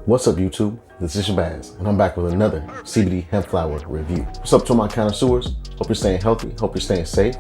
What's up YouTube? This is Shabazz and I'm back with another CBD hemp flower review. What's up to my connoisseurs? Hope you're staying healthy, hope you're staying safe.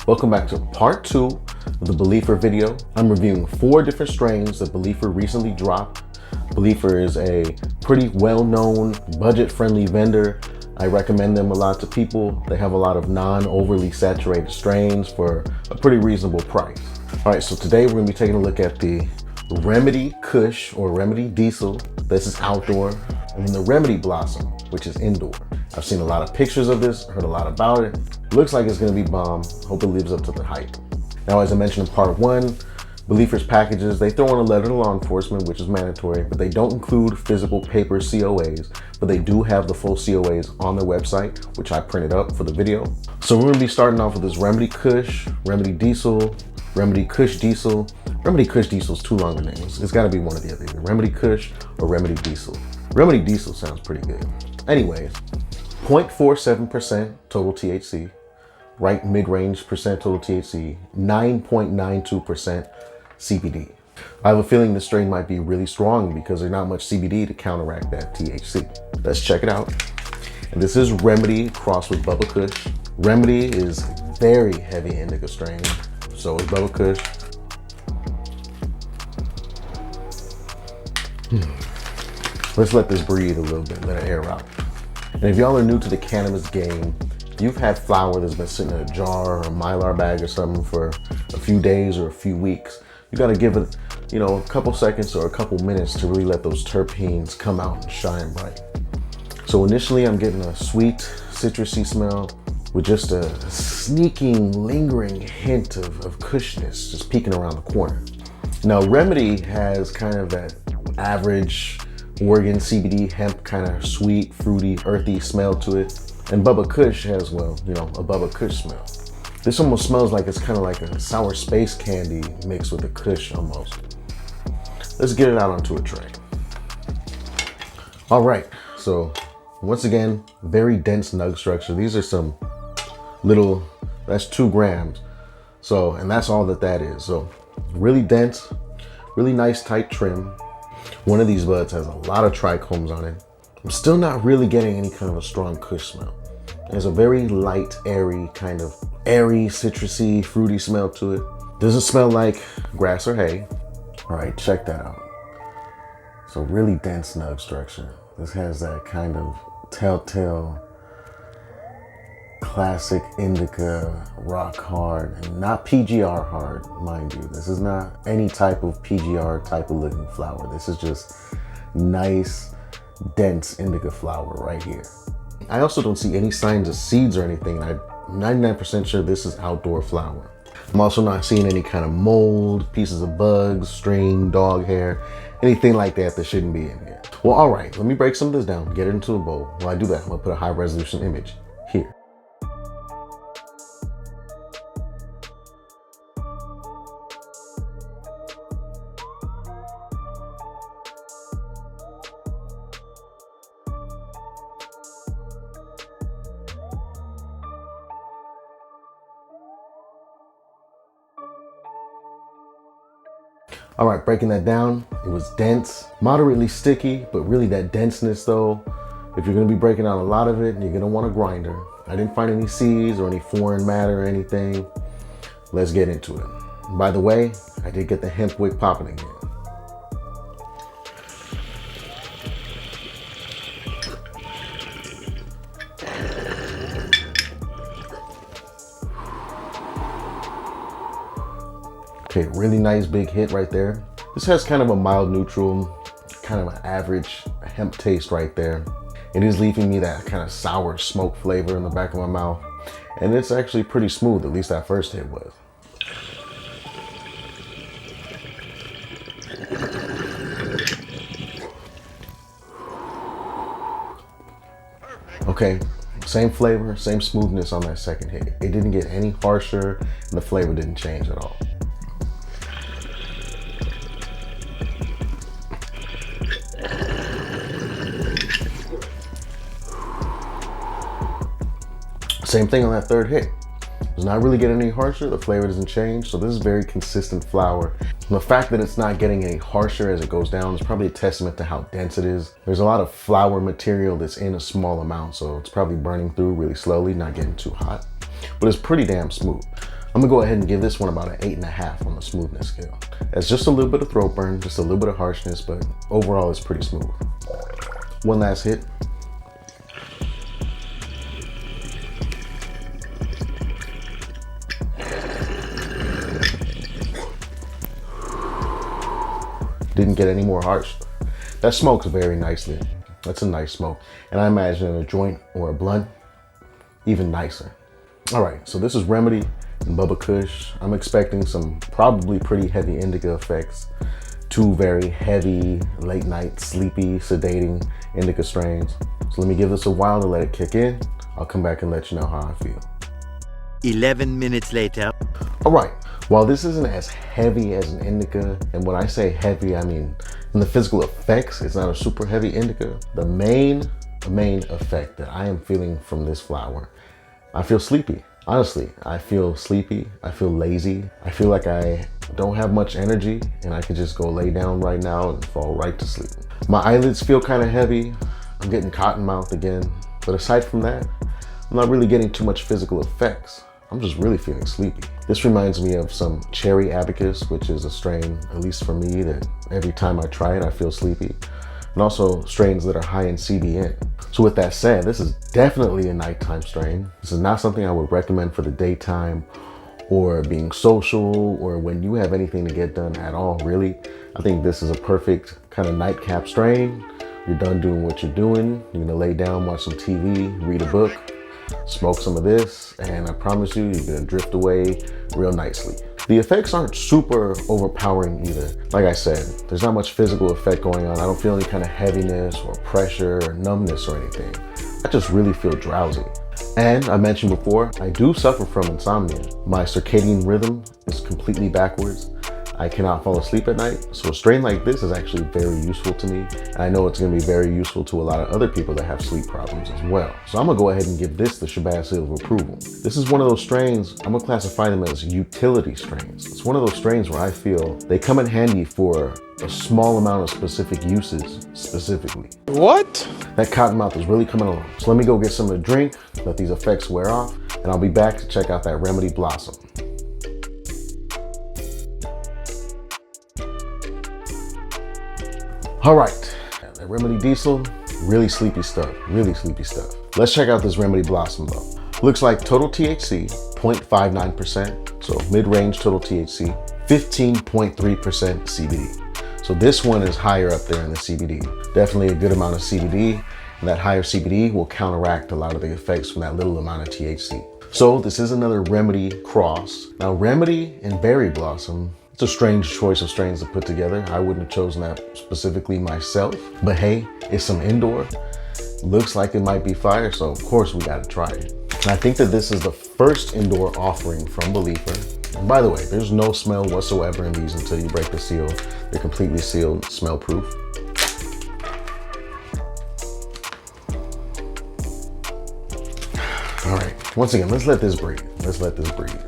Welcome back to part 2 of the Beleafer video. I'm reviewing 4 different strains that Beleafer recently dropped. Beleafer is a pretty well-known, budget-friendly vendor. I recommend them a lot to people. They have a lot of non-overly saturated strains for a pretty reasonable price. All right, so today we're gonna be taking a look at the Remedy Kush or Remedy Diesel. This is outdoor. And then the Remedy Blossom, which is indoor. I've seen a lot of pictures of this, heard a lot about it. Looks like it's gonna be bomb. Hope it lives up to the hype. Now, as I mentioned in part 1, Beleafer's packages, they throw in a letter to law enforcement, which is mandatory, but they don't include physical paper COAs, but they do have the full COAs on their website, which I printed up for the video. So we're gonna be starting off with this Remedy Kush, Remedy Diesel, Remedy Kush Diesel. Remedy Kush Diesel is too long a name. It's gotta be one of the other, either Remedy Kush or Remedy Diesel. Remedy Diesel sounds pretty good. Anyways, 0.47% total THC, right mid-range percent total THC, 9.92% CBD. I have a feeling this strain might be really strong because there's not much CBD to counteract that THC. Let's check it out. And this is Remedy crossed with Bubba Kush. Remedy is very heavy indica strain. So is Bubba Kush. Let's let this breathe a little bit, let it air out. And if y'all are new to the cannabis game, you've had flower that's been sitting in a jar or a Mylar bag or something for a few days or a few weeks, you gotta give it, a couple seconds or a couple minutes to really let those terpenes come out and shine bright. So initially I'm getting a sweet, citrusy smell with just a sneaking, lingering hint of cushness just peeking around the corner. Now Remedy has kind of that average Oregon CBD hemp kind of sweet, fruity, earthy smell to it. And Bubba Kush has, a Bubba Kush smell. This almost smells like it's kind of like a sour space candy mixed with a Kush almost. Let's get it out onto a tray. All right, so once again, very dense nug structure. These are some little, that's 2 grams. So, and that's all that is. So really dense, really nice tight trim. One of these buds has a lot of trichomes on it. I'm still not really getting any kind of a strong Kush smell. There's a very light, airy, citrusy, fruity smell to it. Doesn't smell like grass or hay. All right, check that out. So really dense nug structure. This has that kind of telltale, classic indica, rock hard, and not PGR hard, mind you. This is not any type of PGR type of looking flower. This is just nice, dense indica flower right here. I also don't see any signs of seeds or anything. I'm 99% sure this is outdoor flower. I'm also not seeing any kind of mold, pieces of bugs, string, dog hair, anything like that shouldn't be in here. Well, all right, let me break some of this down, get it into a bowl. While I do that, I'm gonna put a high resolution image here. All right, breaking that down, it was dense, moderately sticky, but really that denseness though, if you're gonna be breaking out a lot of it, you're gonna want a grinder. I didn't find any seeds or any foreign matter or anything. Let's get into it. And by the way, I did get the hemp wick popping again. Okay, really nice big hit right there. This has kind of a mild neutral, kind of an average hemp taste right there. It is leaving me that kind of sour smoke flavor in the back of my mouth. And it's actually pretty smooth, at least that first hit was. Okay, same flavor, same smoothness on that second hit. It didn't get any harsher and the flavor didn't change at all. Same thing on that third hit. It's not really getting any harsher. The flavor doesn't change. So this is very consistent flower. And the fact that it's not getting any harsher as it goes down is probably a testament to how dense it is. There's a lot of flower material that's in a small amount, so it's probably burning through really slowly, not getting too hot, but it's pretty damn smooth. I'm gonna go ahead and give this one about an 8.5 on the smoothness scale. It's just a little bit of throat burn, just a little bit of harshness, but overall it's pretty smooth. One last hit. Didn't get any more harsh. That smokes very nicely. That's a nice smoke. And I imagine in a joint or a blunt, even nicer. All right, so this is Remedy and Bubba Kush. I'm expecting some probably pretty heavy indica effects. Two very heavy, late night, sleepy, sedating indica strains. So let me give this a while to let it kick in. I'll come back and let you know how I feel. 11 minutes later. All right, while this isn't as heavy as an indica, and when I say heavy, I mean in the physical effects, it's not a super heavy indica. The main effect that I am feeling from this flower, I feel sleepy. Honestly, I feel sleepy, I feel lazy. I feel like I don't have much energy and I could just go lay down right now and fall right to sleep. My eyelids feel kind of heavy. I'm getting cotton mouth again. But aside from that, I'm not really getting too much physical effects. I'm just really feeling sleepy. This reminds me of some cherry abacus, which is a strain, at least for me, that every time I try it, I feel sleepy. And also strains that are high in CBN. So with that said, this is definitely a nighttime strain. This is not something I would recommend for the daytime or being social or when you have anything to get done at all, really. I think this is a perfect kind of nightcap strain. You're done doing what you're doing. You're gonna lay down, watch some TV, read a book, smoke some of this, and I promise you, you're gonna drift away real nicely. The effects aren't super overpowering either. Like I said, there's not much physical effect going on. I don't feel any kind of heaviness or pressure or numbness or anything. I just really feel drowsy. And I mentioned before, I do suffer from insomnia. My circadian rhythm is completely backwards. I cannot fall asleep at night. So a strain like this is actually very useful to me. And I know it's gonna be very useful to a lot of other people that have sleep problems as well. So I'm gonna go ahead and give this the Shabazz seal of approval. This is one of those strains, I'm gonna classify them as utility strains. It's one of those strains where I feel they come in handy for a small amount of specific uses specifically. What? That cottonmouth is really coming along. So let me go get something to drink, let these effects wear off, and I'll be back to check out that Remedy Blossom. All right, that Remedy Diesel, really sleepy stuff, really sleepy stuff. Let's check out this Remedy Blossom though. Looks like total THC, 0.59%, so mid-range total THC, 15.3% CBD. So this one is higher up there in the CBD. Definitely a good amount of CBD, and that higher CBD will counteract a lot of the effects from that little amount of THC. So this is another Remedy cross. Now Remedy and Berry Blossom, it's a strange choice of strains to put together. I wouldn't have chosen that specifically myself, but hey, it's some indoor. Looks like it might be fire, so of course we gotta try it. And I think that this is the first indoor offering from Beleafer. And by the way, there's no smell whatsoever in these until you break the seal. They're completely sealed, smell proof. All right, once again, let's let this breathe. Let's let this breathe.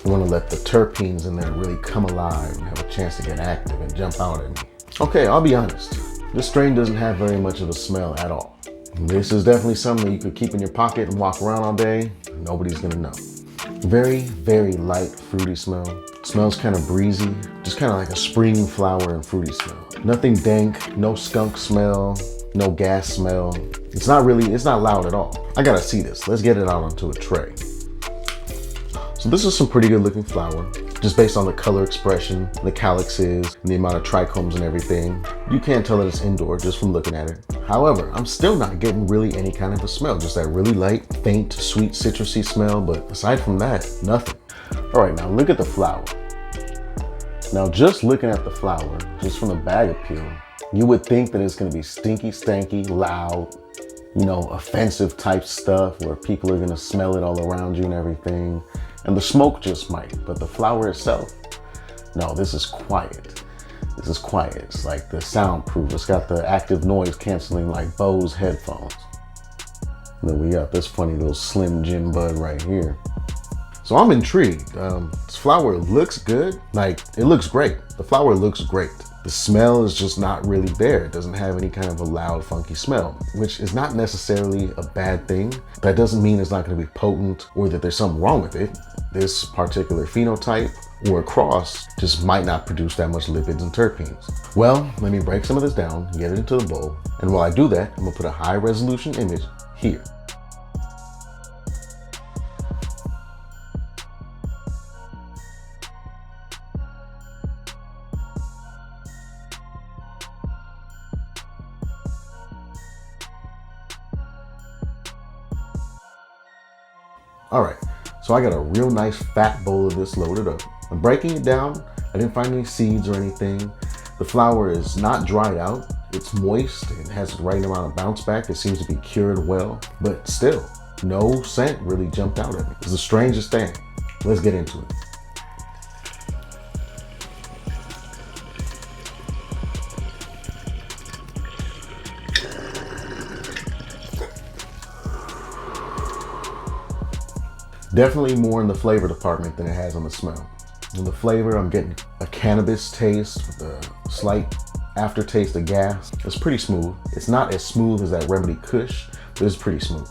We want to let the terpenes in there really come alive and have a chance to get active and jump out at me. Okay, I'll be honest. This strain doesn't have very much of a smell at all. This is definitely something you could keep in your pocket and walk around all day. Nobody's gonna know. Very, very light fruity smell. It smells kind of breezy, just kind of like a spring flower and fruity smell. Nothing dank, no skunk smell, no gas smell. It's not loud at all. I gotta see this. Let's get it out onto a tray. So this is some pretty good looking flower, just based on the color expression, the calyxes, and the amount of trichomes and everything. You can't tell that it's indoor just from looking at it. However, I'm still not getting really any kind of a smell, just that really light, faint, sweet, citrusy smell, but aside from that, nothing. All right, now look at the flower. Now just looking at the flower, just from the bag appeal, you would think that it's gonna be stinky, stanky, loud, offensive type stuff where people are gonna smell it all around you and everything. And the smoke just might, but the flower itself, no, this is quiet. This is quiet. It's like the soundproof. It's got the active noise canceling like Bose headphones. And then we got this funny little Slim Jim bud right here. So I'm intrigued. This flower looks good. Like, it looks great. The flower looks great. The smell is just not really there. It doesn't have any kind of a loud, funky smell, which is not necessarily a bad thing. That doesn't mean it's not going to be potent or that there's something wrong with it. This particular phenotype or cross just might not produce that much lipids and terpenes. Well, let me break some of this down, get it into the bowl, and while I do that, I'm gonna put a high resolution image here. All right, so I got a real nice fat bowl of this loaded up. I'm breaking it down. I didn't find any seeds or anything. The flower is not dried out. It's moist. It has the right amount of bounce back. It seems to be cured well, but still, no scent really jumped out at me. It's the strangest thing. Let's get into it. Definitely more in the flavor department than it has on the smell. In the flavor, I'm getting a cannabis taste with a slight aftertaste of gas. It's pretty smooth. It's not as smooth as that Remedy Kush, but it's pretty smooth.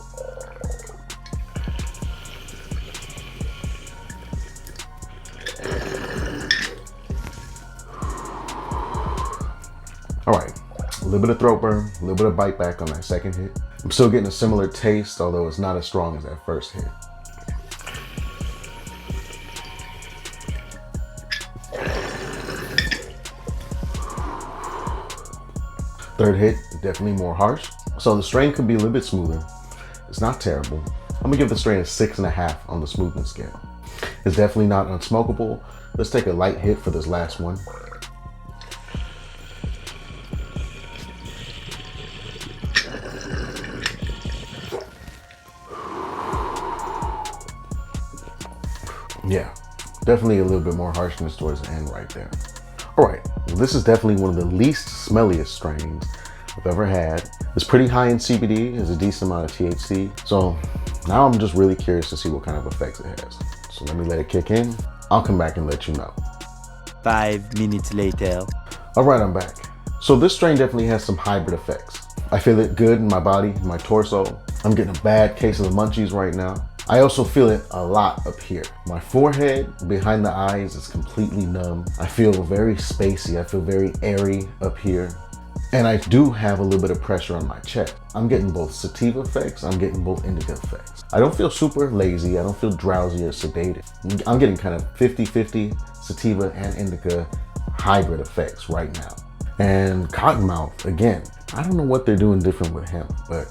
All right, a little bit of throat burn, a little bit of bite back on that second hit. I'm still getting a similar taste, although it's not as strong as that first hit. Third hit is definitely more harsh. So the strain could be a little bit smoother. It's not terrible. I'm gonna give the strain a 6.5 on the smoothness scale. It's definitely not unsmokable. Let's take a light hit for this last one. Yeah, definitely a little bit more harshness towards the end right there. All right, well, this is definitely one of the least smelliest strains I've ever had. It's pretty high in CBD, there's a decent amount of THC. So now I'm just really curious to see what kind of effects it has. So let me let it kick in. I'll come back and let you know. 5 minutes later. All right, I'm back. So this strain definitely has some hybrid effects. I feel it good in my body, in my torso. I'm getting a bad case of the munchies right now. I also feel it a lot up here. My forehead, behind the eyes is completely numb. I feel very spacey. I feel very airy up here. And I do have a little bit of pressure on my chest. I'm getting both sativa effects, I'm getting both indica effects. I don't feel super lazy, I don't feel drowsy or sedated. I'm getting kind of 50-50 sativa and indica hybrid effects right now. And cottonmouth, again, I don't know what they're doing different with hemp, but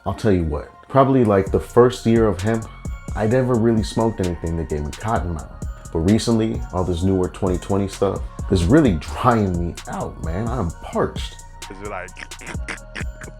I'll tell you what. Probably like the first year of hemp, I never really smoked anything that gave me cottonmouth. But recently, all this newer 2020 stuff is really drying me out, man. I'm parched. Like,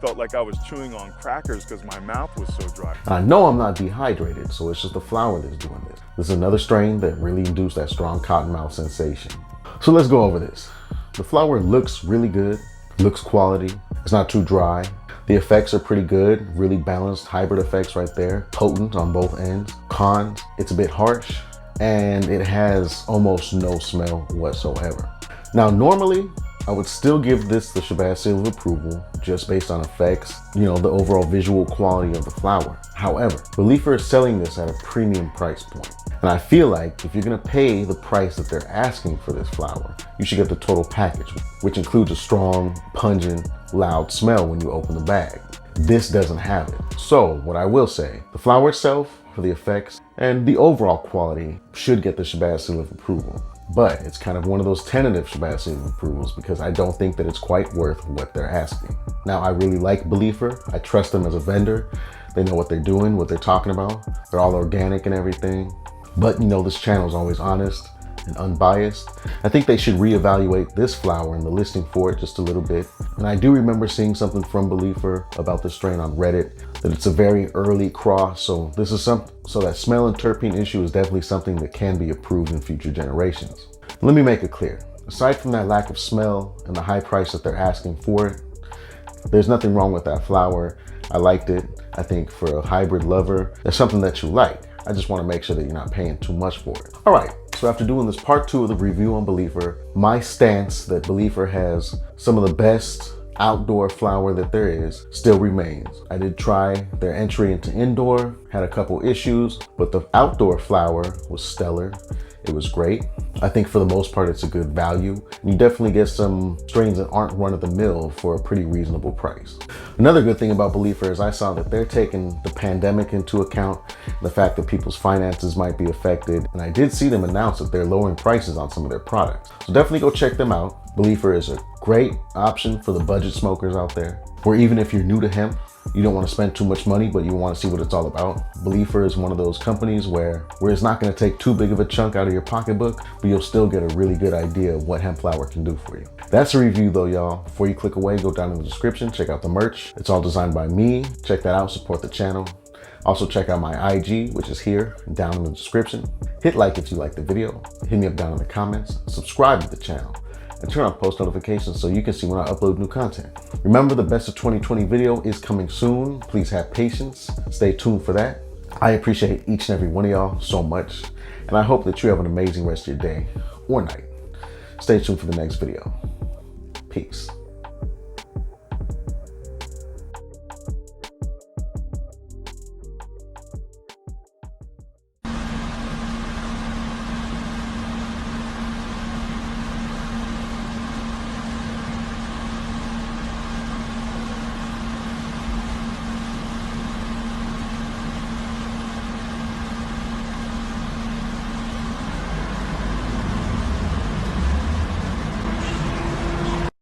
felt like I was chewing on crackers because my mouth was so dry. I know I'm not dehydrated, so it's just the flower that's doing this. This is another strain that really induced that strong cottonmouth sensation. So let's go over this. The flower looks really good, looks quality. It's not too dry. The effects are pretty good, really balanced hybrid effects right there, potent on both ends. Cons, it's a bit harsh, and it has almost no smell whatsoever. Now, normally, I would still give this the Shabazz seal of approval just based on effects, you know, the overall visual quality of the flower. However, Beleafer is selling this at a premium price point. And I feel like if you're gonna pay the price that they're asking for this flower, you should get the total package, which includes a strong, pungent, loud smell when you open the bag. This doesn't have it. So what I will say, the flower itself, for the effects, and the overall quality should get the Shabazz seal of approval. But it's kind of one of those tentative Shabazz seal of approvals because I don't think that it's quite worth what they're asking. Now, I really like Beleafer. I trust them as a vendor. They know what they're doing, what they're talking about. They're all organic and everything. But you know, this channel is always honest and unbiased. I think they should reevaluate this flower and the listing for it just a little bit. And I do remember seeing something from Beleafer about the strain on Reddit, that it's a very early cross. So this is so that smell and terpene issue is definitely something that can be approved in future generations. Let me make it clear. Aside from that lack of smell and the high price that they're asking for it, there's nothing wrong with that flower. I liked it. I think for a hybrid lover, that's something that you like. I just want to make sure that you're not paying too much for it. All right, so after doing this part 2 of the review on Beleafer, my stance that Beleafer has some of the best outdoor flower that there is still remains. I did try their entry into indoor, had a couple issues, but the outdoor flower was stellar. It was great. I think for the most part, it's a good value. You definitely get some strains that aren't run of the mill for a pretty reasonable price. Another good thing about Beleafer is I saw that they're taking the pandemic into account, the fact that people's finances might be affected. And I did see them announce that they're lowering prices on some of their products. So definitely go check them out. Beleafer is a great option for the budget smokers out there, or even if you're new to hemp, you don't want to spend too much money, but you want to see what it's all about. Beleafer is one of those companies where it's not going to take too big of a chunk out of your pocketbook, but you'll still get a really good idea of what hemp flower can do for you. That's a review though, y'all. Before you click away, go down in the description, check out the merch. It's all designed by me. Check that out, support the channel. Also check out my IG, which is here down in the description. Hit like if you like the video. Hit me up down in the comments. Subscribe to the channel. And turn on post notifications so you can see when I upload new content. Remember, the best of 2020 video is coming soon. Please have patience. Stay tuned for that. I appreciate each and every one of y'all so much. And I hope that you have an amazing rest of your day or night. Stay tuned for the next video. Peace.